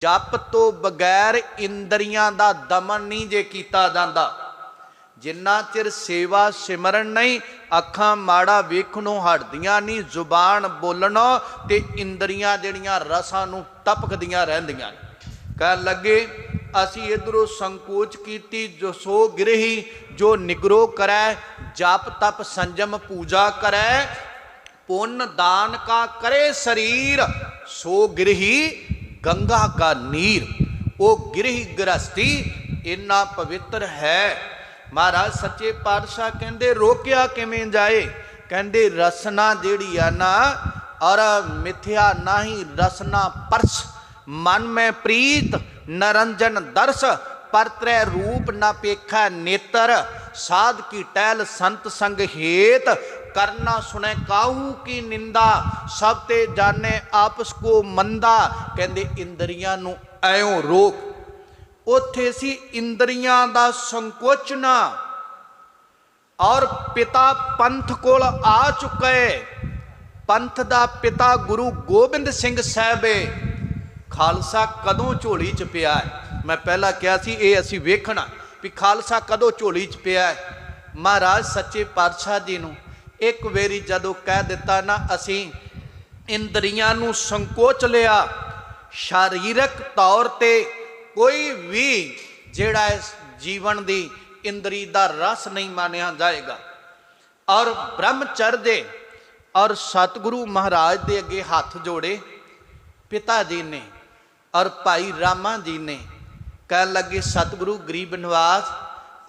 जप तो बगैर इंद्रियां दा दमन नहीं जे कीता जांदा। जिन्ना चिर सेवा सिमरन नहीं, अखां माड़ा वेखणों हटदियां नहीं, जुबान बोलना ते इंद्रियां जिहड़ियां रसां नूं टपकदियां रहिंदियां। कह लगे असी इधरों संकोच कीती, जो सो गिरही जो निगरो करै, जाप तप संजम पूजा करै, पुण्य दान का करे शरीर, सो गिरही गंगा का नीर। वो गिरही गृहस्थी इन्ना पवित्र है। महाराज सच्चे पातशाह कहते रोकिया किवें जाए, कहते रसना जिहड़ी आ ना, और मिथ्या नाही रसना परस, मन में प्रीत नरंजन दर्श, पर त्रै रूप न पेखा नेत्र, साध की टहल संत संग हेत, करना सुने काहू की निंदा, सब ते जाने आपस को मंदा। कहते इंद्रियां नूं ऐओ रोक। उत्थे सी इंद्रियां दा संकोचना, और पिता पंथ कोल आ चुके। पंथ दा पिता गुरु गोबिंद सिंह साहब है। खालसा कदों झोली च पिया है? मैं पहला कहा सी ये असी वेखना भी खालसा कदों झोली च पिया है। महाराज सच्चे पातशाह जी नूं एक वेरी जदों कह दिता ना, असी इंद्रियां नूं संकोच लिया, शारीरक तौर ते कोई भी जिहड़ा इस जीवन दी इंद्री दा रस नहीं मानिया जाएगा। और ब्रह्मचर्य और सतगुरु महाराज दे अगे हाथ जोड़े पिता जी ने और भाई रामा जी ने। कह लगे सतगुरु गरीब निवास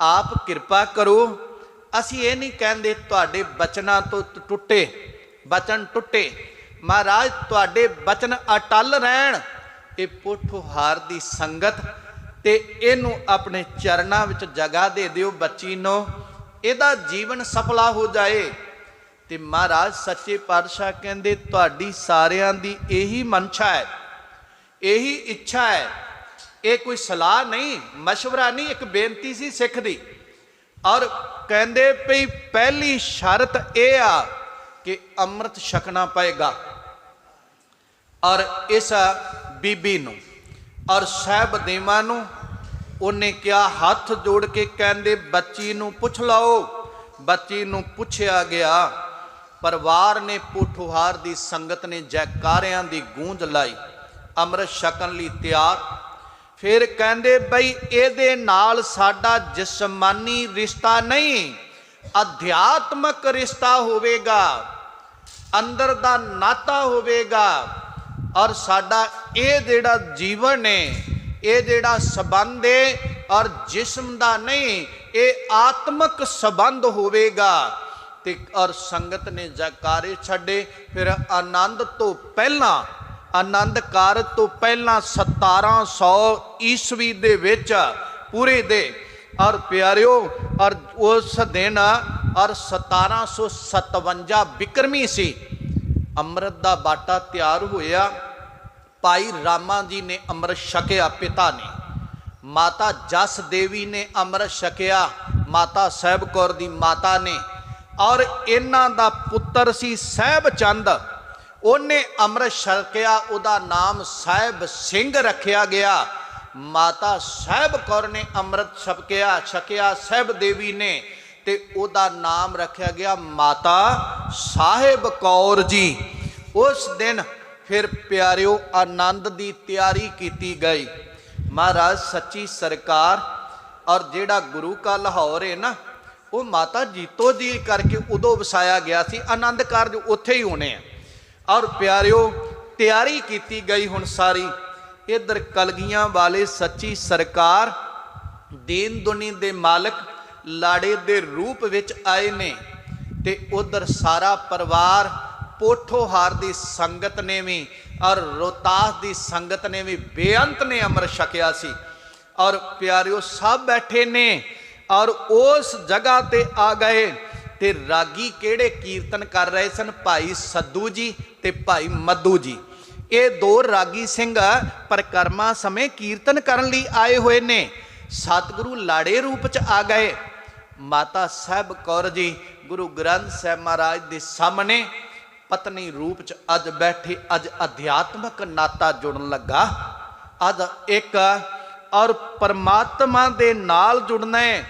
आप कृपा करो, असी ये नहीं कहते तुहाडे बचना तो टुटे, बचन टुटे, महाराज तुहाडे बचन अटल रहन। ये पोठोहार दी संगत ते इनू अपने चरणों विच जगह दे दिओ बच्ची नो, इहदा जीवन सफला हो जाए। ते महाराज सच्चे पातशाह कहते तुहाडी सारियां दी यही मनशा है, यही इच्छा है। ये कोई सलाह नहीं, मशवरा नहीं, एक बेनती सी सिख दी। और कहते भई पहली शर्त यह आ कि अमृत छकना पएगा। और इस बीबी नूं और साहबदेवां नूं उन्हें क्या हाथ जोड़ के कहते बच्ची नूं पुछ लाओ। बच्ची नूं पुछया गया, परिवार ने पोठोहार दी संगत ने जयकारियां दी गूंज लाई, अमृत छकन लई तैयार। फिर कहते बई इहदे नाल साडा जिस्मानी रिश्ता नहीं, अध्यात्मक रिश्ता होवेगा, अंदर दा नाता होवेगा। और साडा ये जिहड़ा जीवन है, ये जिहड़ा संबंध है और जिस्म दा नहीं, ये आत्मक संबंध होवेगा। ते और संगत ने जयकारे छड्डे। फिर आनंद तो पहला, आनंद कारज तो पहला 1700 ईस्वी दे विच पूरे दे और प्यारिओ, और उस दिन और 1757 बिक्रमी सी, अमृत दा बाटा तैयार होया। भाई रामा जी ने अमृत छकिया पिता ने, माता जस देवी ने अमृत छकिया माता साहिब कौर दी माता ने, और इन्हां दा पुत्र सी साहिब चंद, उन्हें अमृत छकिया, उदा नाम साहिब सिंह रखिया गया। माता साहिब कौर ने अमृत छकिया साहिब देवी ने, ते उदा नाम रखिया गया माता साहिब कौर जी। उस दिन फिर प्यारिओ आनंद की तैयारी की गई। महाराज सच्ची सरकार और जेड़ा गुरु का लाहौर है ना, वो माता जीतो जी करके उदों वसाया गया सी, आनंद कारज उत्थे ही होने हैं। और प्यारिओ तैयारी की गई हुण सारी। इधर कलगियां वाले सच्ची सरकार दीन दुनी दे मालक लाड़े दे रूप विच आए ने, ते उधर सारा परिवार पोठोहार दी संगत ने भी और रोहतास दी संगत ने भी बेअंत ने अमृत छकिया सी। और प्यारिओ सब बैठे ने और उस जगह ते आ गए। ते रागी केड़े कीर्तन कर रहे सन? भाई सद्दू जी ते भाई मद्दू जी। ये दो रागी सिंह परिक्रमा समय कीर्तन करन लई आए हुए ने। सतगुरु लाड़े रूप च आ गए। माता साहिब कौर जी गुरु ग्रंथ साहिब महाराज के सामने पत्नी रूप च अज बैठे। अज अध्यात्मक नाता जुड़न लगा। अज एक और परमात्मा दे नाल जुड़ना है।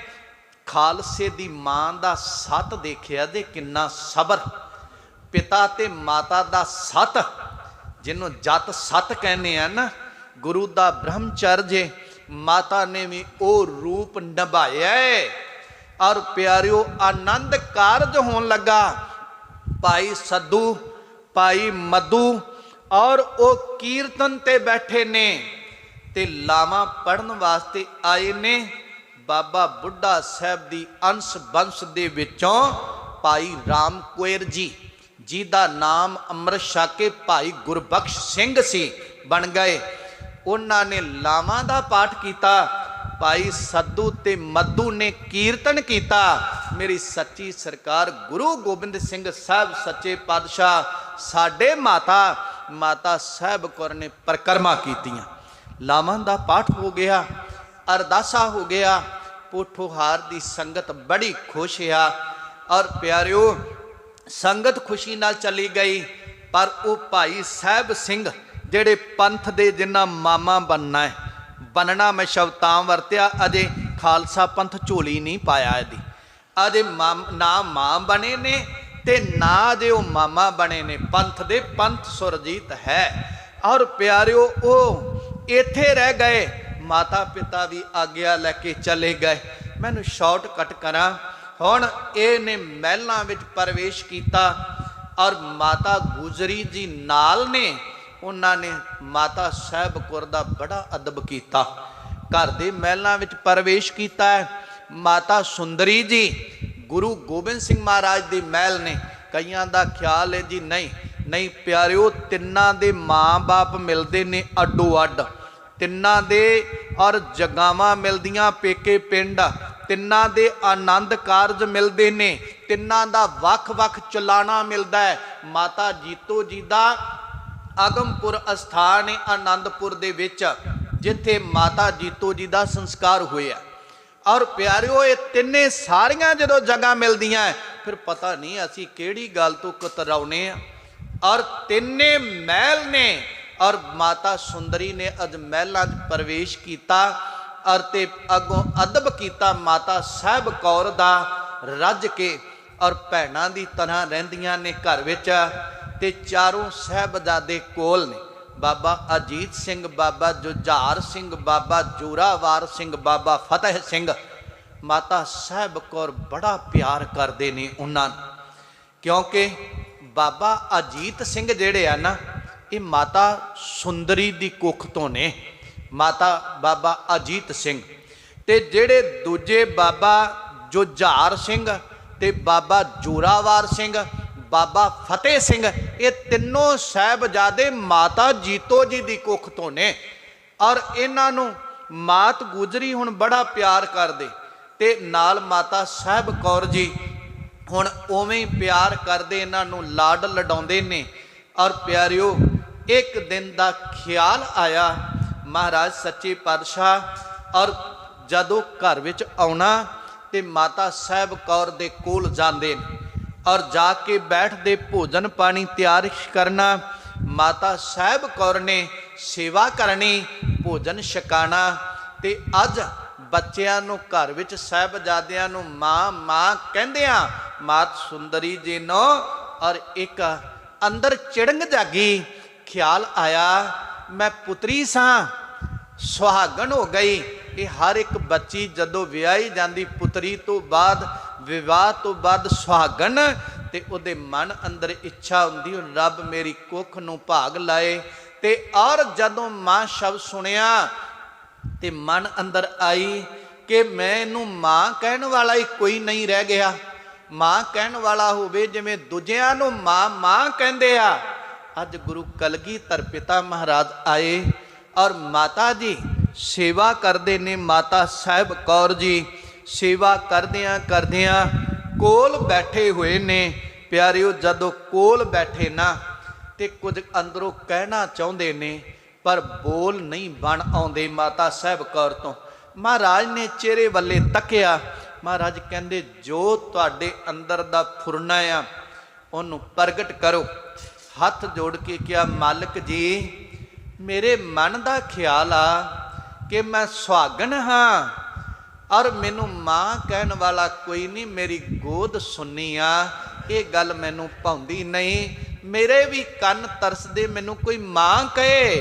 खालसे दी मां दा सत देखिया दे किन्ना सबर, पिता ते माता दा सत, जिन्हों जत सत कहने हैं ना, गुरु दा ब्रह्मचर्य, माता ने भी ओ रूप निभाया है। और प्यारियो आनंद कारज होने लगा। भाई सद्धू, भाई मधु और ओ कीर्तन ते बैठे ने ते लावा पढ़न वास्ते आए ने। बाबा बुढ़ा साहब दी अंश बंश दे विचों भाई राम कोयर जी, जिहदा नाम अमृत छक के भाई गुरबख्श सिंह सी बन गए। उन्होंने लावां दा पाठ किया। भाई सद्धू ते मधु ने कीर्तन किया। मेरी सच्ची सरकार गुरु गोबिंद सिंह साहब सच्चे पातशाह साडे माता माता साहब कौर ने परिक्रमा कीतियां। लावां दा पाठ हो गया, अरदासा हो गया। पोठोहार दी संगत बड़ी खुश है। और प्यारियो संगत खुशी नाल चली गई। पर वो भाई साहब सिंह जेड़े पंथ दे जिन्ना मामा बनना है, बनना मैं शब्द तां वरत्या, अजे खालसा पंथ झोली नहीं पाया यदि अजे ना मां बने ने ते ना जे वो मामा बने ने। पंथ दे पंथ सुरजीत है। और प्यारियो वो इत्थे रह गए, माता पिता भी आग्या लैके चले गए। मैनू शॉर्टकट करा हुण इहने महलां विच प्रवेश किया। और माता गुजरी जी नाल ने उन्होंने माता साहब कौर दा बड़ा अदब किया। घर दे महलां विच प्रवेश किया है। माता सुंदरी जी गुरु गोबिंद सिंह महाराज दे महल ने। कईयां दा ख्याल है जी नहीं नहीं प्यारियो, तिन्नां दे माँ बाप मिलते ने अड्डो अड्ड, तिन्नां दे और जगावां मिलदियां पेके पिंड, तिन्नां दे आनंद कारज मिलते ने, तिन्नां दा वख वख चलाना मिलता है। माता जीतो जी दा आगमपुर अस्थान है आनंदपुर दे विच, जिथे माता जीतो जी दा संस्कार होया। और प्यारियो ये तिन्ने सारियां जदों जगह मिलदियां फिर पता नहीं असी केड़ी गल तो कतराउने आ। और तिन्ने महल ने और माता सुंदरी ने अज महलों प्रवेश किया। और ते अगों अदब किया माता साहब कौर दा रज के। और भैणां दी तरह रहिंदियां ने घर विच। ते चारों साहबजादे कोल ने, बाबा अजीत सिंह, बाबा जुझार सिंह, बाबा जोरावर सिंह, बाबा फतेह सिंह। माता साहब कौर बड़ा प्यार करते ने उन्होंने, क्योंकि बाबा अजीत सिंह जेड़े आ ना, ये माता सुंदरी दी कुख तो ने, माता बाबा अजीत सिंह। ते जेड़े दूजे बाबा जुझार सिंह ते बाबा जोरावर सिंह, बाबा फतेह सिंह, ये तीनों साहबजादे माता जीतो जी की कुख तो ने। और इन्हों मात गुजरी हुण बड़ा प्यार करदे ते नाल माता साहब कौर जी हुण उवें प्यार करदे, इन्हों लाड लडाउंदे ने। और प्यारियो एक दिन का ख्याल आया महाराज सच्चे पातशाह। और जदों घर विच आउणा ते माता साहब कौर दे कोल जांदे ने और जाके बैठते भोजन पानी तैयार करना। माता साहब कौर ने सेवा करनी, भोजन छकाना। ते अज बच्चों नूं घर विच साहबजादियां नूं मां मां कहंदियां मात सुंदरी जी नो। और एक अंदर चिड़ंग जागी, ख्याल आया मैं पुत्री सां, सुहागन हो गई। ये हर एक बच्ची जदों विआही जाती पुत्री तो बाद, विवाह तो बाद सुहागन, ते उहदे मन अंदर इच्छा हुंदी रब मेरी कुख नूं भाग लाए। ते और जदों मां शब्द सुनिया ते मन अंदर आई कि मैनूं मां कहण वाला ही कोई नहीं रह गया। मां कहण वाला होवे जिवें दूजिआं नूं मां मां कहंदे आ। अज गुरु कलगीधर पिता महाराज आए और माता जी सेवा करते ने। माता साहब कौर जी सेवा करदियां करदियां कोल बैठे हुए ने। प्यारियो जदों कोल बैठे ना ते कुछ अंदरों कहना चाहुंदे ने पर बोल नहीं बन आउंदे माता साहब कौर तो। महाराज ने चेहरे वाले तकिया। महाराज कहंदे जो तुहाडे अंदर दा फुरना आ उहनूं प्रगट करो। हथ जोड़ के कहा मालिक जी मेरे मन का ख्याल आ कि मैं सुहागन हाँ और मैनू मां कहन वाला कोई नहीं, मेरी गोद सुन्नी आ, ये गल मैनू भाउंदी नहीं। मेरे भी कन तरसदे मैनू कोई मां कहे।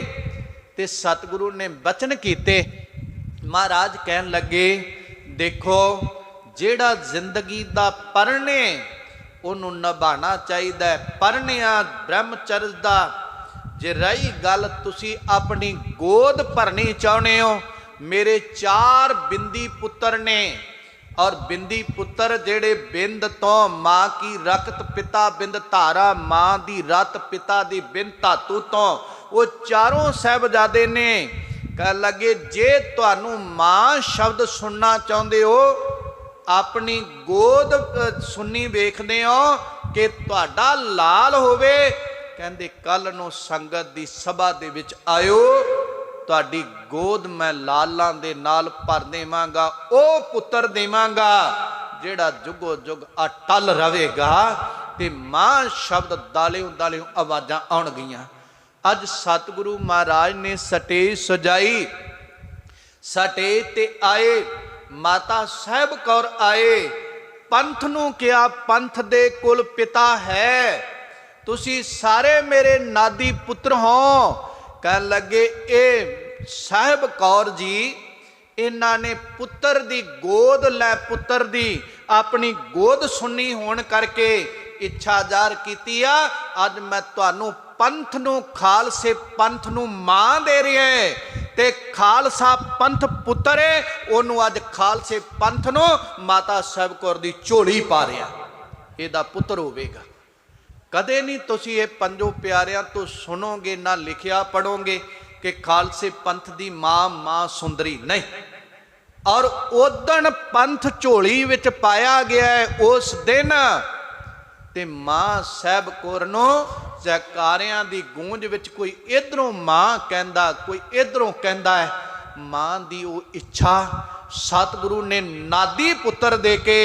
ते सतगुरु ने बचन कीते। महाराज कहन लगे, देखो जेड़ा जिंदगी दा परने उन्हों निभाना चाहिए, परनिया ब्रह्मचर्य दा। जे रही गल तुसी अपनी गोद भरनी चाहते हो, मेरे 4 बिंदी पुत्र ने, और बिंदी पुत्र जेड़े बिंद तो मां की रक्त पिता बिंद धारा, मां दी रत पिता दी बिंद धातु तो वो चारों साहिबजादे ने। कह लगे जे तुहानू मां शब्द सुनना चाहते हो, अपनी गोद सुनी वेखदे हो कि तुहाडा लाल होवे, कहंदे कल नूं संगत दी सभा दे विच आयो, तुहाडी गोद मैं लालां दे नाल भर देवांगा, ओ पुत्र देवांगा जेड़ा जुगो जुग अटल रहेगा। ते मां शब्द दालियों दालियों आवाज़ां आउणगियां। अज सतगुरु महाराज ने स्टेज सजाई, स्टेज ते आए माता साहिब कौर आए, पंथ नूं किया पंथ दे कुल पिता है, तुसी सारे मेरे नादी पुत्र हो। कह लगे ए साहिब कौर जी, इन्हां ने पुत्र दी गोद लै, पुत्र दी अपनी गोद सुनी होने करके इच्छा जार कीती आ। अज मैं तुहानू पंथ नू, खालसे पंथ नू मां दे रहा है, ते खालसा पंथ पुत्र है, ओनू अज खालसे पंथ नू माता साहिब कौर दी झोली पा रहा, इहदा पुत्र होवेगा। कदे नहीं तुसी ये पंजों प्यारियां तो सुनोगे ना लिखिया पढ़ोगे कि खालसे पंथ दी मां मां सुंदरी नहीं। और उदण पंथ झोली विच पाया गया है, उस दिन ते मां साहिब कौर नूं जयकारियां दी गूंज विच कोई इधरों मां कहंदा, कोई इधरों कहंदा है। मां दी वो इच्छा सतगुरु ने नादी पुत्र दे के,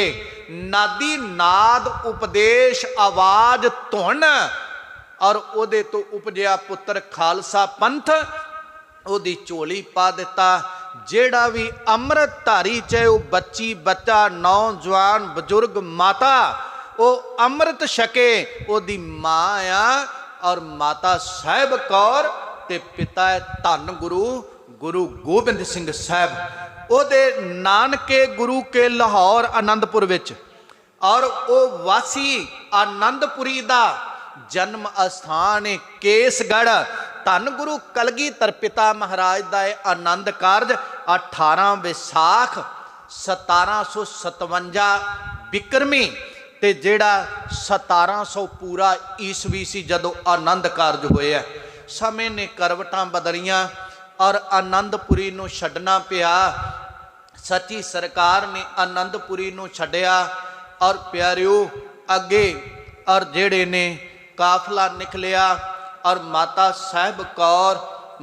नादी नाद उपदेश आवाज धुन, और उहदे तो उपजिया पुत्र खालसा पंथ, उहदी झोली पा दिता। जेड़ा भी अमृत धारी, चाहे वह बच्ची बच्चा नौजवान बजुर्ग माता, वो अमृत छके, उहदी मां आ। और माता साहिब कौर ते पिता है धन गुरु गुरु गोबिंद सिंह साहब, उहदे नानके गुरु के लाहौर आनंदपुर विच, और वो वासी आनंदपुरी दा जन्म अस्थान है केसगढ़। धन गुरु कलगीधर पिता महाराज का आनंद कारज 18 विसाख 1757 बिक्रमी, ते जेड़ा 1700 पूरा ईसवी सी जदों आनंद कारज होया। समय ने करवटां बदलियां और आनंदपुरी नूं छड्डना पिया। सच्ची सरकार ने आनंदपुरी नूं छड्डिया, और प्यारिओ अगे और जेड़े ने काफला निकलिया, और माता साहिब कौर,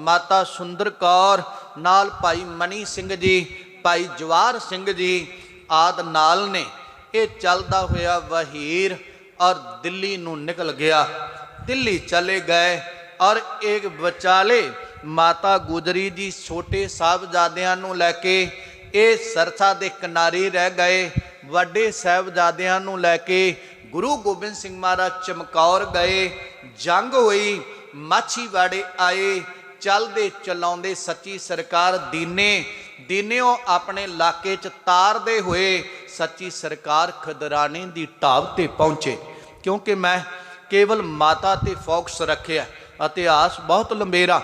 माता सुंदर कौर नाल भाई मनी सिंह जी, भाई जवाहर सिंह जी आदि नाल ने, ये चलदा होया वहीर और दिल्ली नूं निकल गया। दिल्ली चले गए, और एक विचाले माता गुजरी जी छोटे साहबजादियां नूं लैके ये सरसा दे किनारे रह गए। वड्डे साहबजादियां नूं लैके गुरु गोबिंद सिंह महाराज चमकौर गए। जंग हुई, माछीवाड़े आए, चलते चलाते सच्ची सरकार दीनेओ अपने इलाके च तारते हुए सच्ची सरकार खदराने की ढाब ते पहुँचे। क्योंकि मैं केवल माता ते फोकस रखिया, इतिहास बहुत लंबेरा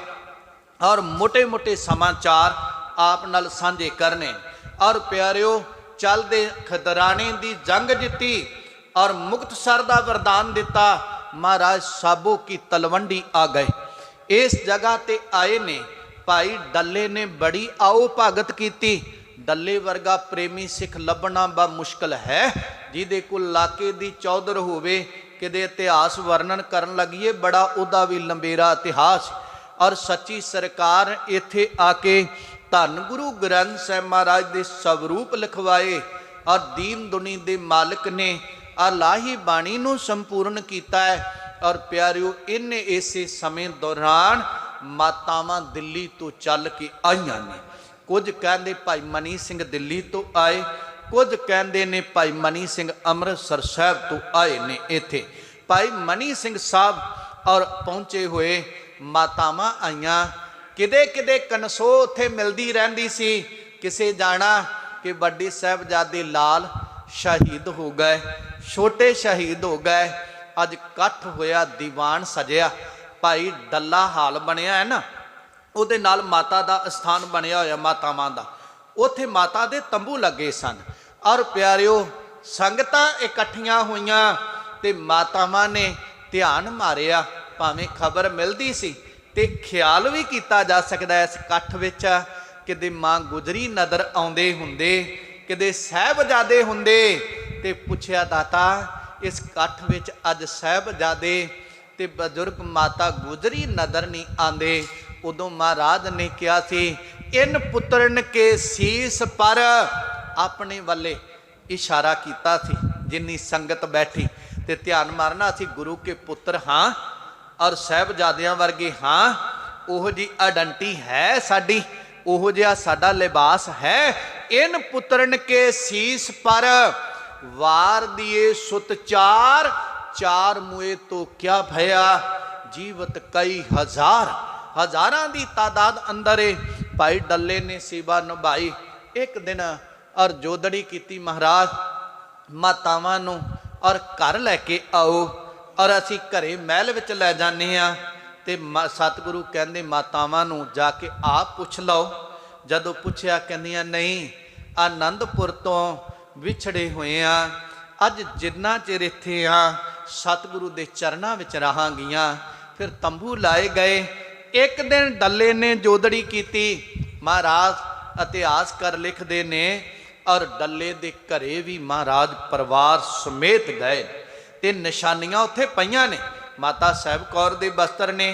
और मोटे मोटे समाचार आप नाल साझे करने। और प्यारिओ चलते खदराने की जंग जीती और मुक्तसर का वरदान दिता। महाराज साबो की तलवंडी आ गए। इस जगह ते आए ने भाई डल्ले ने बड़ी आओ भगत की। डल्ले वर्गा प्रेमी सिख लभना बा मुश्किल है, जिहदे कोल इलाके दी चौधर होवे किदे इतिहास वर्णन करन लगिए बड़ा उदा भी लंबेरा इतिहास। और सच्ची सरकार इत्थे आके धन गुरु ग्रंथ साहिब महाराज दे स्वरूप लिखवाए और दीन दुनी दे मालिक ने अलाही बाणी नूं संपूर्ण कीता है। और प्यारिओ इन्हें इसे समय दौरान मातावां दिल्ली तो चल के आईयां ने। कुछ कहते भाई मनी सिंह दिल्ली तो आए, कुछ कहते ने भाई मनी सिंह अमृतसर साहब तो आए ने। इत्थे भाई मनी सिंह साहब और पहुँचे हुए मातावां आईयां। किदे किदे कनसो उत्थे मिलती रहिंदी सी। किसे जाना कि वड्डे साहिबजादे लाल शहीद हो गए, छोटे शहीद हो गए। अज कट्ठ होया, दीवान सजिया, भाई डल्ला हाल बनया है ना, उहदे नाल माता दा स्थान बनया होया मातावां दा। उत्थे माता दे तंबू लगे सन और प्यारिओ संगतां इकट्ठियां होईयां ते मातावां ने ध्यान मारिया। भावें खबर मिलदी सी ते ख्याल भी किया जा सकदा इस कट्ठ विच किते मां गुजरी नज़र आउंदे हुंदे, किते साहिबजादे हुंदे ते पुछया दाता इस कट्ठ विच अज साहिबजादे ते बजुर्ग माता गुजरी नज़र नहीं आंदे। उदों महाराज ने कहा सी इन पुत्रन के सीस पर अपने वाले इशारा किया सी। जिन्नी संगत बैठी ते ध्यान मारना सी गुरु के पुत्र हाँ और साहिबजादियां वर्गे हाँ, ओहो जी आइडेंटिटी है साडी, ओहो जिहा साडा लिबास है। इन पुत्रन के सीस पर वार दिए सुत चार, चार मुए तो क्या भया, जीवत कई हजार, हजारां दी तादाद अंदर है। भाई डल्ले ने सेवा निभाई। एक दिन और जोदड़ी की महाराज मातावां नूं और घर लैके आओ और असी घरे महल विच लै जाने आ ते सतगुरु कहंदे मातावां नूं जाके आप पुछ लो। जदों पुछया कहंदियां नहीं आनंदपुर तो विछड़े हुए आ, अज जिन्ना चिर इत्थे आ सतगुरु दे चरनां विच रहांगियां। फिर तंबू लाए गए। एक दिन डल्ले ने जोदड़ी की। महाराज इतिहास कर लिखते ने और डल्ले दे घरे भी महाराज परिवार समेत गए ते निशानियां उत्थे पईयां ने। माता साहिब कौर दे बस्तर ने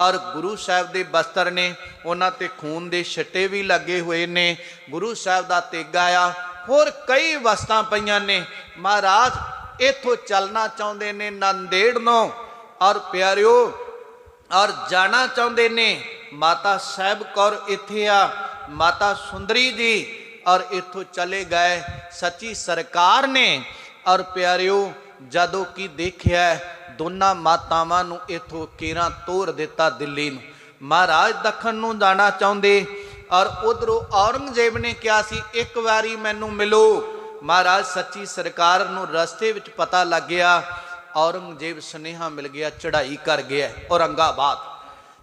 और गुरु साहिब दे बस्तर ने, उन्हां ते खून दे छट्टे भी लगे हुए ने। गुरु साहिब दा तेगा आ, होर कई वस्तां पईयां ने। महाराज इथों चलना चाहुंदे ने नंदेड़ नों और प्यारिओ और जाना चाहुंदे ने। माता साहिब कौर इत्थे आ, माता सुंदरी जी और इथों चले गए सच्ची सरकार ने। और प्यारिओ जदों की देखिया दोनों मातावां नूं इथों केरां तोड़ दिता दिल्ली नूं। महाराज दखन नूं जाना चाहुंदे और उधरों औरंगजेब ने कहा सी एक बारी मैनू मिलो। महाराज सच्ची सरकार नूं रस्ते विच पता लग गया, औरंगजेब सुनेहा मिल गया चढ़ाई कर गया औरंगाबाद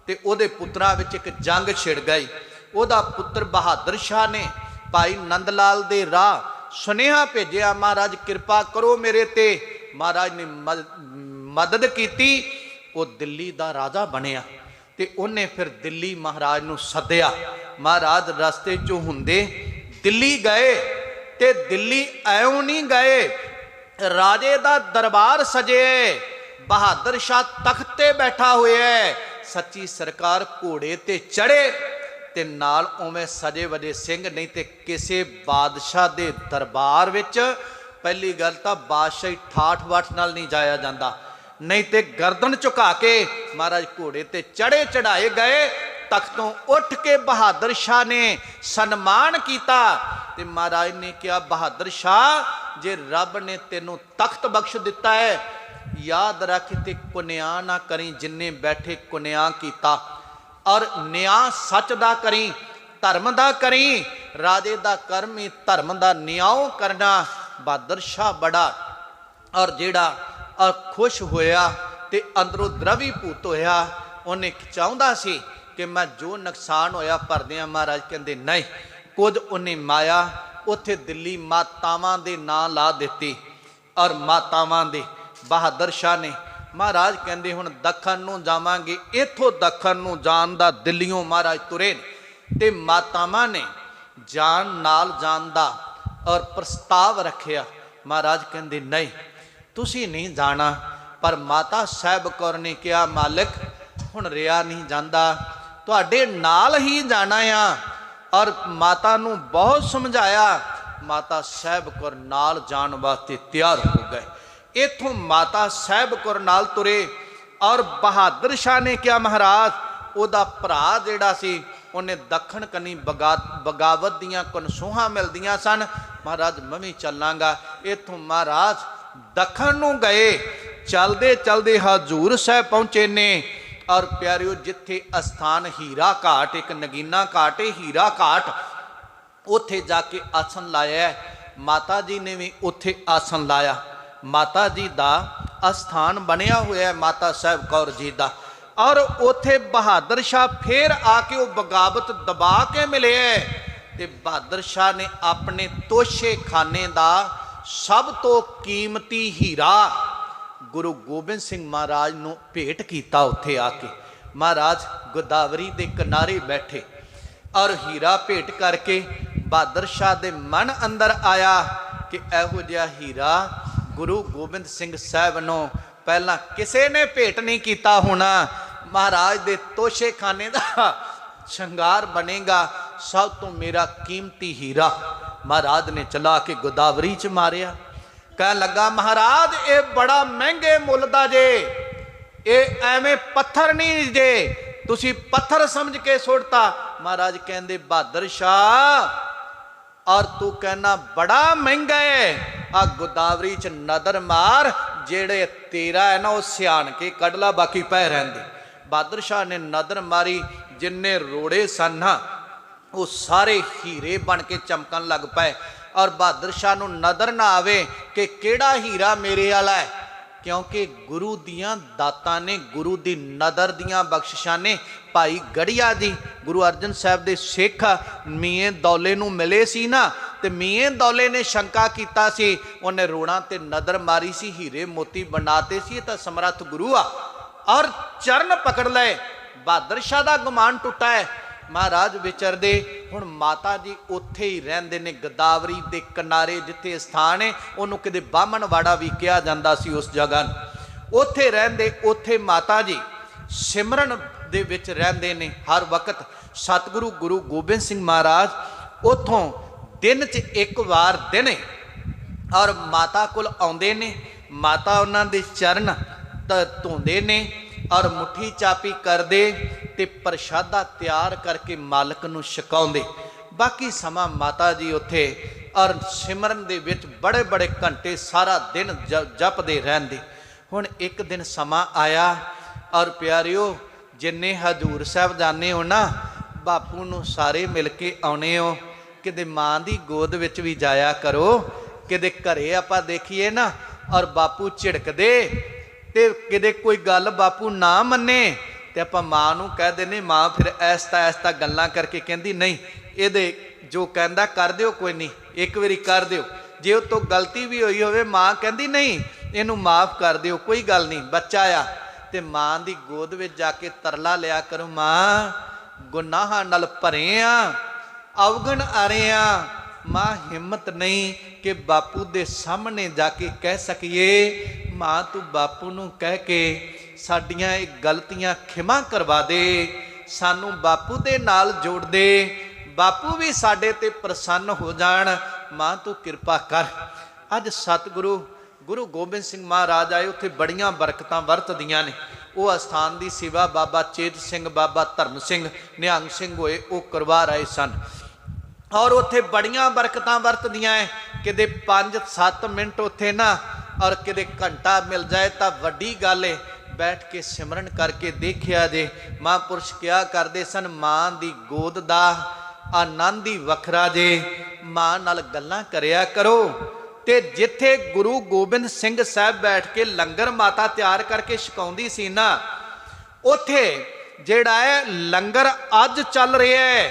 ते उहदे पुत्रां विच एक जंग छिड़ गई। उहदा पुत्र बहादुर शाह ने भाई नंद लाल दे राह सुनेहा भेजिया महाराज कृपा करो मेरे ते। महाराज ने मदद की, वो दिल्ली दा राजा बनया ते उन्हें फिर दिल्ली महाराज नूं सद्दिया। महाराज रस्ते चों हुंदे दिल्ली गए ते दिल्ली ऐयों नहीं गए, राजे दा दरबार सजे, बहादुर शाह तख्त ते बैठा हुआ है, सच्ची सरकार घोड़े ते चढ़े ते नाल उवें सजे वजे सिंह। नहीं ते किसे बादशाह दे दरबार विच पहली गल तां बादशाही ठाठ बाठ नाल नहीं जाया जाता, नहीं ते गर्दन झुका के महाराज घोड़े ते चढ़े चढ़ाए गए। तख्तों उठ के बहादुर शाह ने सन्मान किया ते महाराज ने कहा बहादुर शाह जे रब ने तेनों तख्त बख्श दिता है याद रख ते कुनिया ना करी, जिन्ने बैठे कुनिया किया और न्या सच दा करी, धर्म दा करी। राजे दा कर्म ही धर्म दा न्याओ करना। बहादुर शाह बड़ा और जेड़ा और खुश होया ते अंदरों द्रवीभूत होया। उन्हें चाहुंदा सी कि मैं जो नुकसान होया भर दियां। महाराज कहंदे नहीं, कुछ उन्हें माया उत्थे दिल्ली मातावां दे नां ला दित्ती और मातावां दे बहादुर शाह ने। महाराज कहंदे हुण दखन नूं जावांगे, इथों दखन नूं जाण दा दिल्लियों महाराज तुरे ते मातावां ने जान नाल जान दा और प्रस्ताव रखिया। महाराज कहंदे नहीं तुसी नहीं जाना, पर माता साहिब कौर ने कहा मालिक हुण रिया नहीं जांदा, तुहाडे नाल ही जाना आ। और माता नूं बहुत समझाया, माता साहिब कौर नाल जाण वास्ते तैयार हो गए। इथों माता साहिब कौर नाल तुरे और बहादुर शाह ने कहा महाराज ਉਹਦਾ ਭਰਾ ਜਿਹੜਾ ਸੀ ਉਹਨੇ ਦੱਖਣ ਕੰਨੀ ਬਗਾਵਤ ਦੀਆਂ ਕਨਸੂਹਾਂ ਮਿਲਦੀਆਂ ਸਨ। महाराज मैं भी चलांगा। इथों महाराज दखन नूं गए, चलते चलते हजूर साहब पहुंचे ने। और प्यारिओ जिथे अस्थान हीरा घाट, एक नगीना घाट है हीरा घाट, उत्थे जाके आसन लाया। माता जी ने भी उत्थे आसन लाया। माता जी दा अस्थान बनया हुआ है माता साहब कौर जी दा। और उत्थे बहादुर शाह फिर आके वो बगावत दबा के मिले। ते बहादुर शाह ने अपने तोशे खाने का सब तो कीमती हीरा गुरु गोबिंद सिंह महाराज नूं भेंट किया। उत्थे आके महाराज गोदावरी के किनारे बैठे और हीरा भेंट करके बहादुर शाह के मन अंदर आया कि इहो जिहा हीरा गुरु गोबिंद सिंह साहब नूं पहला किसी ने भेंट नहीं किया होना। महाराज के तोशे खाने का शंगार बनेगा, सब तो मेरा कीमती हीरा। महाराज ने चला के गोदावरी च मारिया। कह लगा महाराज ये बड़ा महंगे मुल दा जे, ये एवें पत्थर नहीं जे, तुसी पत्थर समझ के सुटता। महाराज कहंदे बहादुर शाह और तू कहना बड़ा महंगा है, आ गोदावरी च नदर मार, जेड़े तेरा है ना वो सियान के कढ़ ला, बाकी पै रहंदे। बहादुर शाह ने नदर मारी, जिन्ने रोड़े सन ना वो सारे हीरे बन के चमकन लग पाए। और बहादुर शाह नूं नदर ना आवे कि केड़ा हीरा मेरे वाला है, क्योंकि गुरु दियां दातां ने, गुरु दी नदर दियां बख्शिशां ने। भाई गढ़िया जी गुरु अर्जन साहब दे सिख मीए दौले नूं मिले सी ना, ते मीए दौले ने शंका कीता सी, उन्हें रोड़ा ते नदर मारी सी, हीरे मोती बनाते सी, तां समर्थ गुरु आ। और चरण पकड़ लए। बहादुर शाह का गुमान टुटा है। महाराज विचरदे हुण माता जी उत्थे ही रहिंदे ने गोदावरी के किनारे, जिथे स्थान है उन्होंने किते बामणवाड़ा भी कहा जाता सी। उस जगह उत्थे रहिंदे, उत्थे माता जी सिमरन दे विच रहिंदे ने हर वक्त। सतगुरु गुरु गोबिंद सिंह महाराज उतों दिन च एक बार दिन और माता कोल आउंदे ने। माता उन्हां दे चरण धोंदे ने और मुट्ठी चापी करदे ते प्रशादा तैयार करके मालक नूं छकाउंदे। बाकी समा माता जी उत्थे और सिमरन दे विच बड़े बड़े घंटे सारा दिन जपदे रहंदे। हुण एक दिन समा आया और प्यारिओ जिन्ने हजूर साहब जाने हो ना, बापू नूं सारे मिल के आउणे हो, किते मां दी गोद विच भी जाया करो, किते घरे आपां देखीए ना और बापू झिड़कदे ते किते कोई गल बापू ना मन्ने ते आपां मां नूं कह देने, मां फिर ऐसता गल्लां करके कहंदी नहीं इहदे जो कहंदा कर दिओ, कोई नहीं एक वारी कर दिओ। जे उह तों गलती भी होई होवे मां कहंदी नहीं इहनूं माफ़ कर दिओ, कोई गल नहीं बच्चा आ। ते मां दी गोद विच जाके तरला लिया करो, मां गुनाहां नाल भरे आ, अवगण आ रहे आ। मां हिम्मत नहीं कि बापू दे सामने जाके कह सकीए, मां तू बापू नूं कह के साडियां एक गलतियां खिमा करवा दे, सानू बापू दे नाल जोड़ दे, बापू भी साडे ते प्रसन्न हो जाण, मां तू किरपा कर। अज सतगुरु गुरु गोबिंद सिंह महाराज आए, उत्थे बड़ियां बरकतां वरतदियां ने। वो अस्थान की सेवा बाबा चेत सिंह, बाबा धर्म सिंह, निहंग सिंह होए वो करवा रहे सन। और उत्थे बड़ियां बरकतां वरतदियां है, किते 5-7 मिनट उत्थे ना और किते घंटा मिल जाए तो वड्डी गल है। बैठ के सिमरन करके देखिया जे महापुरुष क्या करते सन, मां दी गोद दा आनंद ही वखरा जे। मां नाल गल्लां करया करो। ते जिथे गुरु गोबिंद सिंह साहब बैठ के लंगर माता तैयार करके छकाउंदी सी ना, उथे जिहड़ा है लंगर अज चल रहा है।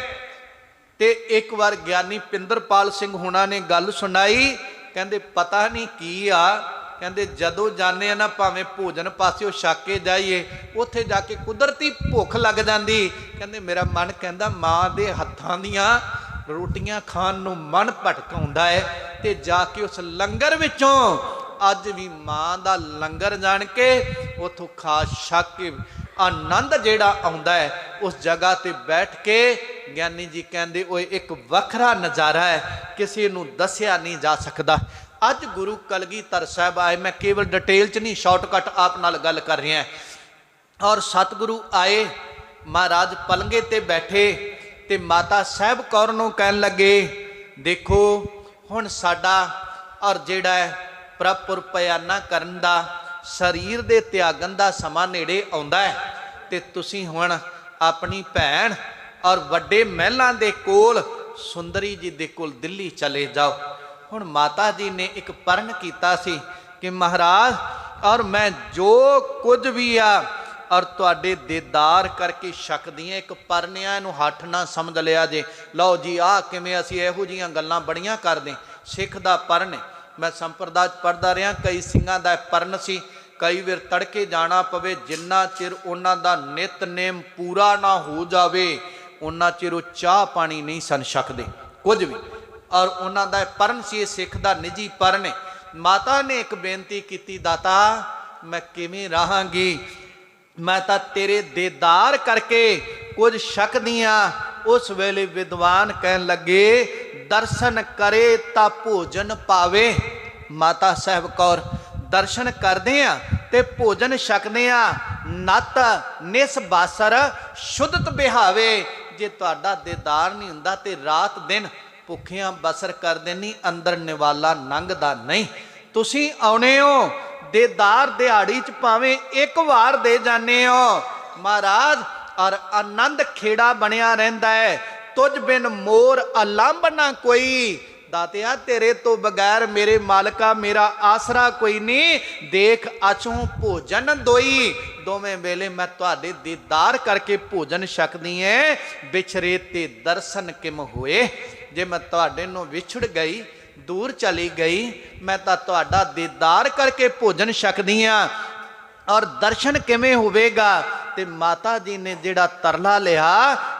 ते एक बार ज्ञानी पिंदरपाल सिंह हुणा ने गल सुनाई, कहंदे पता नहीं की आ, कहंदे जदों जाने ना भावें भोजन पासिओ छक के जाइए, उत्थे जाके कुदरती भुख लग जाती। कहंदे मेरा मन कहंदा मां दे हत्थां दीआं रोटियां खाण नूं मन भटकाउंदा है, ते जाके उस लंगर विचों अज भी मां दा लंगर जान के उथों खा छक के आनंद जिहड़ा आउंदा है, उस जगह ते बैठ के ज्ञानी जी कहंदे ओए एक वखरा नज़ारा है, किसी नूं दसिया नहीं जा सकदा। अज गुरु कलगीधर साहब आए, मैं केवल डिटेल च नहीं शॉर्टकट आप नाल गल कर रहा। और सतगुरु आए महाराज पलंगे ते बैठे ते माता साहब कौर नूं कहन लगे, देखो हुण साडा और जिहड़ा प्रपुर पयाना करन दा शरीर दे त्यागन दा समा नेड़े आउंदा है, ते तुसीं हुण अपनी भैन और वड्डे महलां दे कोल सुंदरी जी दे कोल दिल्ली चले जाओ। हुण माता जी ने एक प्रण कीता सी कि महाराज और मैं जो कुछ भी आ और तुहाडे दीदार करके शकदी हां, एक परनिया नूं हੱਠ ना समझ लिया जे। लो जी आ किवें असीं इहो जिहियां गल्लां बड़ियां करदे, सिख दा परन मैं संप्रदाय पढ़दा रहा, कई ਸਿੰਘਾਂ ਦਾ परन सी, कई वार तड़के जाना पवे, जिन्ना चिर उन्हां दा नितनेम पूरा ना हो जावे उन्ना चिर वो चाह पानी नहीं सन सकदे कुछ भी, और उन्हां दा परन सी, सिख दा निजी परन है। माता ने एक बेनती की, दाता मैं किवें रहांगी, मैं तां तेरे दीदार करके कुछ शकदी हां। उस वेले विद्वान कहन लगे, दर्शन करे तां भोजन पावे। माता साहब कौर दर्शन करदे आ ते भोजन छकदे आ, नत निस बासर शुद्धत बिहावे। जे तुहाडा दीदार नहीं हुंदा ते रात दिन भुखियां बसर करदे नहीं, अंदर निवाला लंघदा नहीं। तुसीं आउणे हो दीदार दिहाड़ी च भावें एक वार दे जाने हो महाराज, और आनंद खेड़ा बनिया रहिंदा है। तुझ बिन मोर अलंब ना कोई, दातिया तेरे तो बगैर मेरे मालका मेरा आसरा कोई नहीं। देख अचों भोजन दोई, दोवें वेले मैं तुहाडे दीदार करके भोजन छकदी है, बिछरे ते दर्शन किम होए। जे मैं तुहाडे नूं विछड़ गई, दूर चली गई, मैं तां तुहाडा दीदार करके भोजन छकदी हां और दर्शन किवें होवेगा। ते माता जी ने जिहड़ा तरला लिया,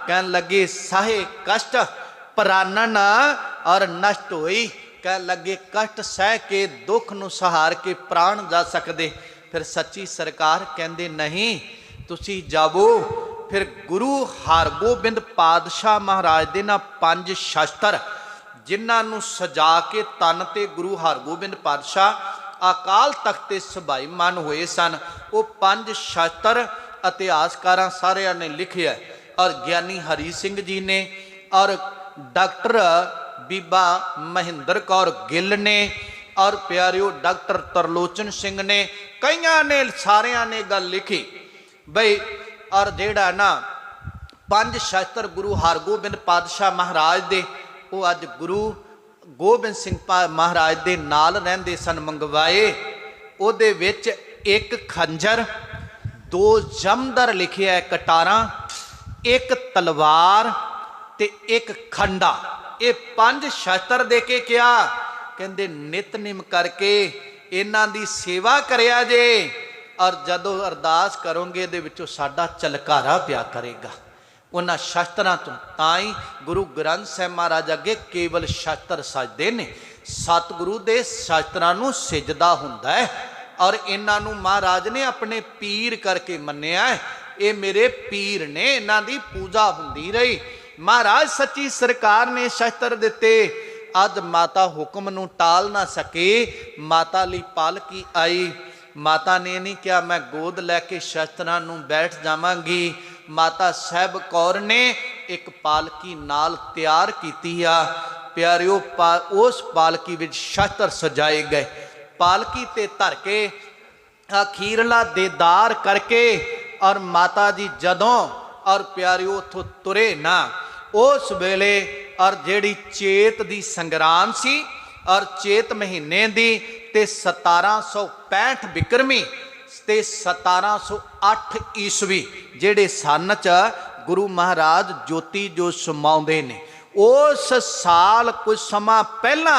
कहन लगे साहे कष्ट प्राणन और नष्ट होई। कह लगे कष्ट सह के दुख नूं सहार के प्राण जा सकदे। फिर सच्ची सरकार कहंदे नहीं तुसी जावो। फिर गुरु हरगोबिंद पातशाह महाराज दे ना 5 शस्त्र जिन्हां नूं सजा के तन ते गुरु हरगोबिंद पातशाह अकाल तख्त ते सभाईमान होए सन। वो 5 शस्त्र इतिहासकारां सारिਆਂ ने लिखिया, और ज्ञानी हरी सिंह जी ने और डॉक्टर बीबा महेंद्र कौर गिल ने और प्यारियो डॉक्टर तरलोचन सिंह ने, कईयां ने सारियां ने गल लिखी बई। और जेड़ा ना 5 शस्त्र गुरु हरगोबिंद पातशाह महाराज दे, वो अज गुरु गोबिंद सिंह महाराज दे नाल रहिंदे सन मंगवाए। उहदे विच एक खंजर, 2 जमदर लिखिया, कटारा, एक तलवार ते एक खंडा। ये 5 शस्त्र दे के क्या कहते नितनेम करके इन्हां दी सेवा करिया जे, और जदों अरदास करोगे दे विचों साडा चलकारा पिया करेगा उन्हां शस्त्रां तों। ताई गुरु ग्रंथ साहिब महाराज अगे केवल शस्त्र सजदे ने, सतगुरु दे शस्त्रां नूं सिजदा हुंदा है। और इन्हां नूं महाराज ने अपने पीर करके मन्निया है, ये मेरे पीर ने, इन्हां दी पूजा हुंदी रही। महाराज सच्ची सरकार ने शस्त्र दिते। अज माता हुक्म नूं टाल ना सके, माता लई पालकी आई। माता ने नहीं क्या मैं गोद लैके शस्त्रां नूं बैठ जावांगी। माता साहब कौर ने एक पालकी नाल तैयार कीती आ। प्यारियो उस पालकी विच शस्त्र सजाए गए। पालकी ते धर के अखीरला दीदार करके और माता जी जदों और प्यारियो उथों तुरे ना, उस वेले और जेड़ी चेत दी संग्राम सी और चेत महीने दी ते 1765 बिक्रमी ते 1708 ईस्वी जेड़े सन च गुरु महाराज ज्योति जो समाउंदे ने, उस साल कुछ समा पहला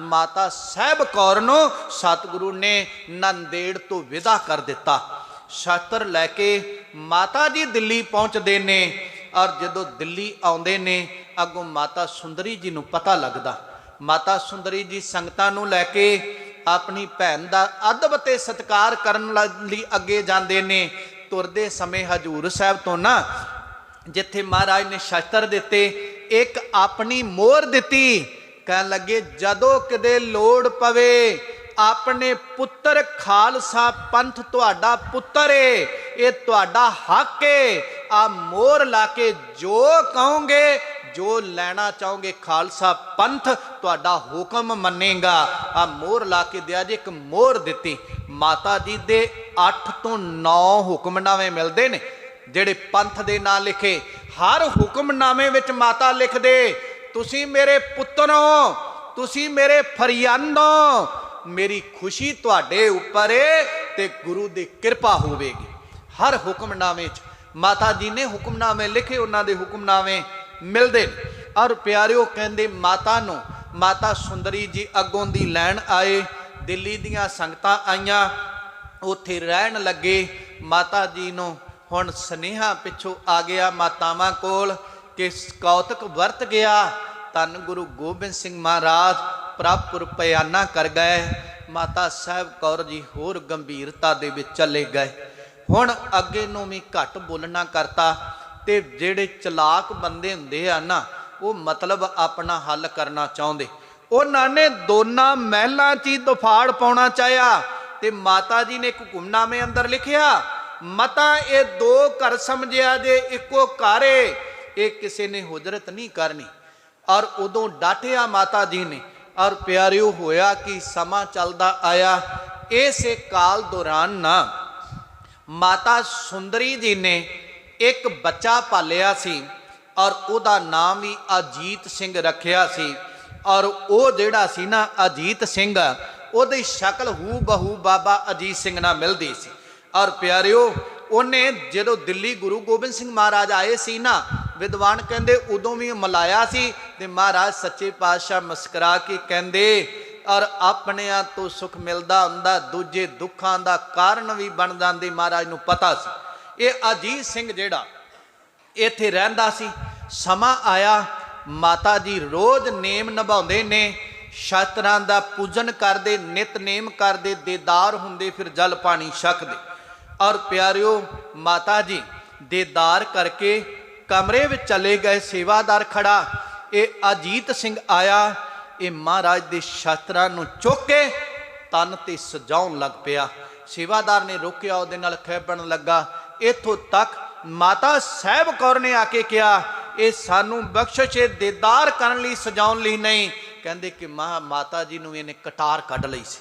माता साहब कौर नूं सतगुरु ने नंदेड़ तो विदा कर दिता। शस्त्र लैके माता जी दिल्ली पहुँचते ने, और जदों दिल्ली आउंदे ने अगों माता सुंदरी जी नूं पता लगदा। माता सुंदरी जी संगतां नूं लैके अपनी भैन दा अदब ते सत्कार करन लई अगे जांदे ने। तुरदे समय हजूर साहब तो ना जिथे महाराज ने शस्त्र दिते, एक अपनी मोहर दिती। कहन लगे जदों किते लोड़ पवे अपने पुत्र खालसा पंथ तुहाडा पुत्र है, ये तुहाडा हक है, आ मोहर ला के जो कहोगे, जो लैना चाहोगे खालसा पंथ तुहाडा हुक्म मनेगा। आ मोहर ला के दिया जे। एक मोहर दिती माता जी दे 8 तो 9 हुक्मनामे मिलते ने जेड़े पंथ दे नाम लिखे। हर हुक्मनामे विच माता लिख दे तुसी मेरे पुत्र हो, तुसी मेरे फरियाद हो, मेरी खुशी तुहाडे उपर है ते गुरु दी कृपा होवेगी। हर हुक्मनामे च माता जी ने हुक्मनामे लिखे, उन्हां दे हुक्मनामे मिलते। और प्यारिओ कहंदे माता नूं माता सुंदरी जी अगों दी लैण आए, दिल्ली दियां संगतां आईयां, उत्थे रहन लगे। माता जी नूं हुण सनेहा पिछों आ गया मातावां कोल कि कौतक वरत गया। धन गुरु गोबिंद सिंह महाराज प्रभुपुर पयाना कर गए। माता साहब कौर जी होर गंभीरता दे विच चले गए। हुण अगे नूं भी घट बोलना करता ते जेड़े चलाक बंदे हुंदे आ ना, वो मतलब अपना हल करना चाहुंदे। उन्हां ने दोनां महलां च ही दफाड़ पाउणा चाहिया ते माता जी ने एक हुक्मनामे अंदर लिखिया मता ये 2 घर समझिया जे इको घर है, ये किसी ने हुजरत नहीं करनी। और उदों डांटिया माता जी ने। और प्यारिओ होया कि समा चलदा आया। इस काल दौरान ना माता सुंदरी जी ने एक बच्चा पालिया सी और उहदा नाम भी अजीत सिंह रखिया सी। और वो जिहड़ा सी ना अजीत सिंह, उहदी शक्ल हू बहू बाबा अजीत सिंह नाल मिलदी सी। और प्यारिओ उन्हें जो दिल्ली गुरु गोबिंद सिंह महाराज आए सी ना, विद्वान कहते उदों भी मिलाया सी ते महाराज सच्चे पातशाह मुस्करा के कहते और अपनिया तो सुख मिलता हुंदा दूजे दुखां दा कारण भी बन जाते। महाराज नूं पता सी। ये अजीत सिंह जिहड़ा इत्थे रहिंदा सी, समा आया माता जी रोज़ नेम निभाउंदे ने, शास्त्रां दा पूजन करदे, नितनेम करदे, दीदार हुंदे, फिर जल पानी छकदे। और प्यारिओ माता जी दीदार करके कमरे में चले गए। सेवादार खड़ा, ये अजीत सिंह आया, ये महाराज दे शास्त्रां नूं चुक के तन ते सजाउण लग पिया। सेवादार ने रोकिया, उहदे नाल खैबण लगा। इत्थों तक माता साहब कौर ने आके कहा ये सानू बख्शिश है, दीदार करन लई सजाउण लई नहीं। कहंदे कि माता जी नूं इहने कटार कढ लई सी।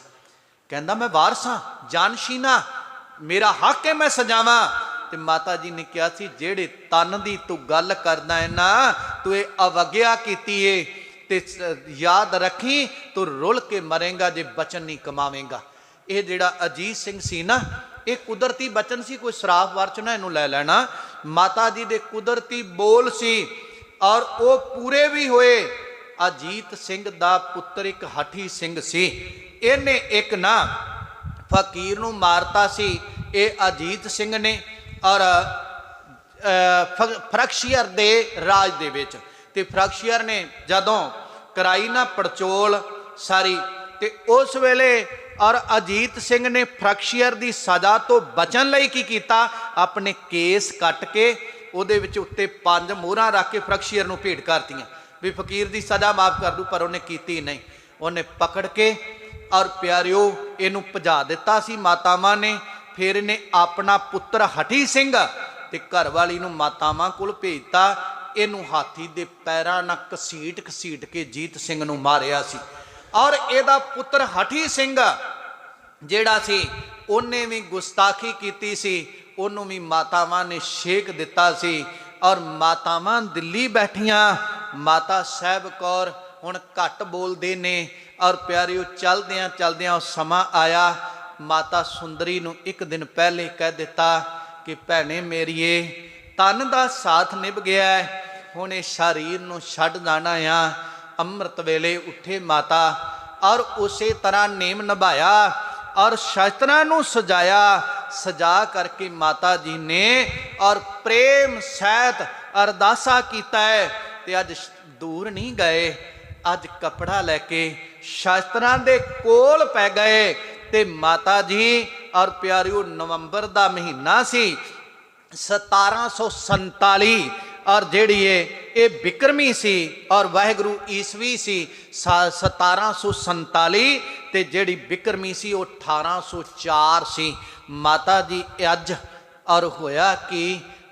कहंदा मैं वारस हां, जानशीना, मेरा हक है मैं सजावां। ते माता जी ने कहा सी जेड़े तन दी तू गल करदा है ना, तू ये अवग्या कीती है ते याद रखी तू रुल के मरेगा जे बचन नहीं कमावेगा। ये जेड़ा अजीत सिंह सी ना, ये कुदरती बचन सी, कोई शराब वरचना इनू लै लेना। माता जी दे कुदरती बोल सी और वो पूरे भी होए। अजीत सिंह दा पुत्र एक हठी सिंह सी, इन्हें एक ना फकीर नूं मारता सी, ये अजीत सिंह ने। और फ्रैक्शियर दे राज दे विच ते फ्रैक्शियर ने जदों कराई ना पड़चोल सारी, ते उस वेले और अजीत सिंह ने फ्रैक्शियर दी सज़ा तो बचन लई की कीता, अपने केस कट के उहदे विच उत्ते 5 मोहरां रख के फ्रैक्शियर नूं भेंट करतियां भी फकीर दी सज़ा माफ़ कर दूं, पर उन्हें कीती नहीं। उन्हें पकड़ के और प्यारिओ इनू भजा दिता सी मातावां ने। फिर इन्हें अपना पुत्र हठी सिंह ते घरवाली नूं मातावां कोल भेजता। इनू हाथी दे पैरां नाल घसीट घसीट के जीत सिंह नूं मारिया सी। और इहदा पुत्र हठी सिंह जिहड़ा सी उन्हें भी गुस्ताखी कीती सी, उन्होंने भी मातावां ने शेक दिता सी। और मातावां दिल्ली बैठियां, माता साहब कौर हुण घट बोलदे ने। और प्यारिओ चलदियां चलदियां समा आया, माता सुंदरी नूं एक दिन पहले कह दिता कि भैणे मेरीए तन दा साथ निभ गया है, हुण इस शरीर नूं छड्ड जाना आ। अमृत वेले उठे माता और उसे तरह नेम निभाया और शास्त्रां नूं सजाया। सजा करके माता जी ने और प्रेम सहित अरदासा कीता है। ते अज दूर नहीं गए, अज कपड़ा लैके शास्त्रां दे कोल पै गए। ते माता जी और प्यारिओ नवंबर दा महीना सी 1747 और जेड़ी ये बिक्रमी सी और वाहिगुरू ईसवी सी 1747 ते जेड़ी बिक्रमी सी वो 1804 सी। माता जी अज और होया कि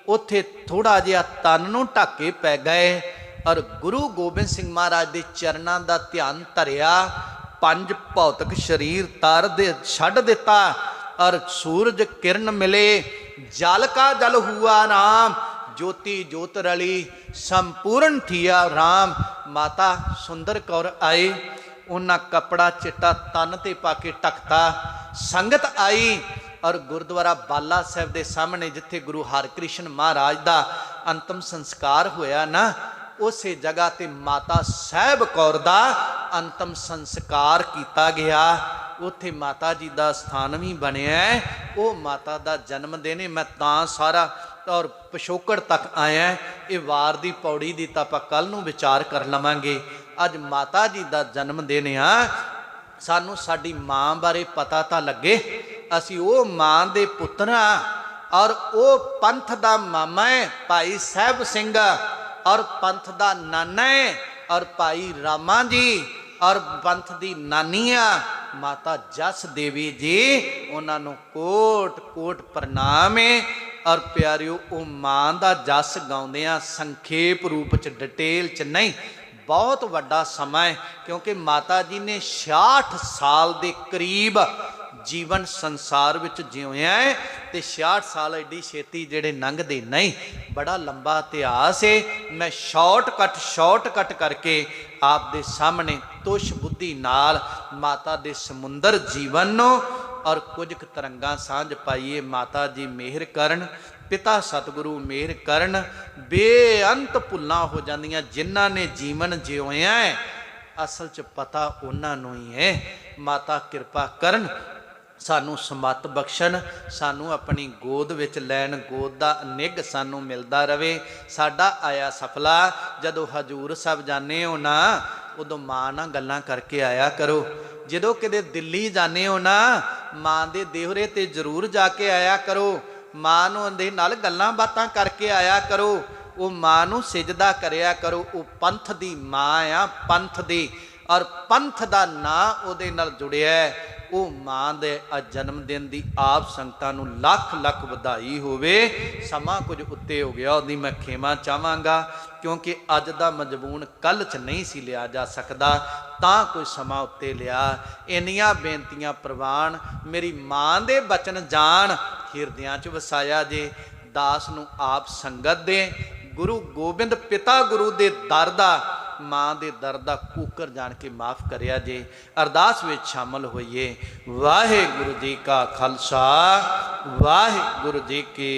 ਉੱਥੇ ਥੋੜਾ ਜਿਹਾ ਤਨ ਨੂੰ ਢੱਕ ਕੇ ਪੈ ਗਏ ਔਰ ਗੁਰੂ ਗੋਬਿੰਦ ਸਿੰਘ ਮਹਾਰਾਜ ਦੇ ਚਰਨਾਂ ਦਾ ਧਿਆਨ ਧਰਿਆ। ਪੰਜ ਭੌਤਿਕ ਸਰੀਰ ਤਾਰ ਦੇ ਛੱਡ ਦਿੱਤਾ ਔਰ ਸੂਰਜ ਕਿਰਨ ਮਿਲੇ। ਜਲ ਕਾ ਜਲ ਹੁਆ ਰਾਮ, ज्योति ज्योत रली संपूर्ण थिया राम। माता सुंदर कौर आई, उन्हें कपड़ा चिट्टा तन ते पाके टकता। संगत आई और गुरुद्वारा बाला साहब के सामने जिथे गुरु हरकृष्ण महाराज का अंतिम संस्कार होया ना, उस जगह ते माता साहब कौर का अंतिम संस्कार किया गया। उत्थे माता जी का स्थान भी बनया है। वो माता का जन्मदिन है। मैं तां सारा और पिछोकड़ तक आया। ये वार की पौड़ी की तो आप कल नूं विचार कर लवांगे। अज माता जी का जन्मदिन आ, सानू साडी माँ बारे पता तो लगे। असी वो माँ दे पुत्र हाँ और वो पंथ का मामा है भाई साहब सिंह और पंथ का नाना है और भाई रामा जी और पंथ की नानी आ माता जस देवी जी। उन्होंने कोट कोट प्रणाम है। और प्यारिओ वो माँ का जस गाउंदे आ संखेप रूप च डिटेल च नहीं, बहुत वड्डा समय, क्योंकि माता जी ने 66 साल के करीब जीवन संसार विच जिउया है। तो 66 साल एडी छेती जेड़े लंघदे नहीं, बड़ा लंबा इतिहास है। मैं शॉर्टकट करके आप दे सामने तुश बुद्धि नाल माता दे समुंदर जीवन नो और कुछ तरंगा सांझ पाइए। माता जी मेहर करन, पिता सतगुरु मेहर करन। बेअंत भुल्लां हो जांदियां जिन्हां ने जीवन जिउया है, असल च पता उन्हां नूं ही है। माता कृपा करन, सानू समत बख्शण, सानू अपनी गोद विच लैन, गोद दा निग सानू मिलदा रवे। साडा आया सफला जदों हजूर साहब जाने हो ना, उदों माँ नाल गल्लां करके आया करो। जदों किते दिल्ली जाने हो ना, माँ दे देहरे ते जरूर जाके आया करो। माँ नूं दे नाल गल्लां बातां करके आया करो। वो माँ नूं सिजदा करया करो। वो पंथ दी माँ आ, पंथ दी, और पंथ दा नां उहदे नाल जुड़िया है। वो माँ दे जन्मदिन की आप संगतां नूं लख लख वधाई होवे। समा कुछ उत्ते हो गया, उहदी मैं खेमा चाहांगा, क्योंकि अज दा मजबून कल च नहीं सी लिया जा सकदा, तां कोई समा उत्ते लिया। इन्नियां बेनतियां प्रवान मेरी माँ दे बचन जान हिरदियां च वसाया जे। दास नूं आप संगत दे, गुरु गोबिंद पिता गुरु दे दर दा, माँ दे दर दा कूकर जान के माफ़ करिया जे। अरदास विच शामिल होइए। वाहिगुरु जी का खालसा, वाहिगुरु जी की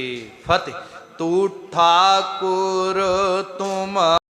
फतेह। तू ठाकुर तुम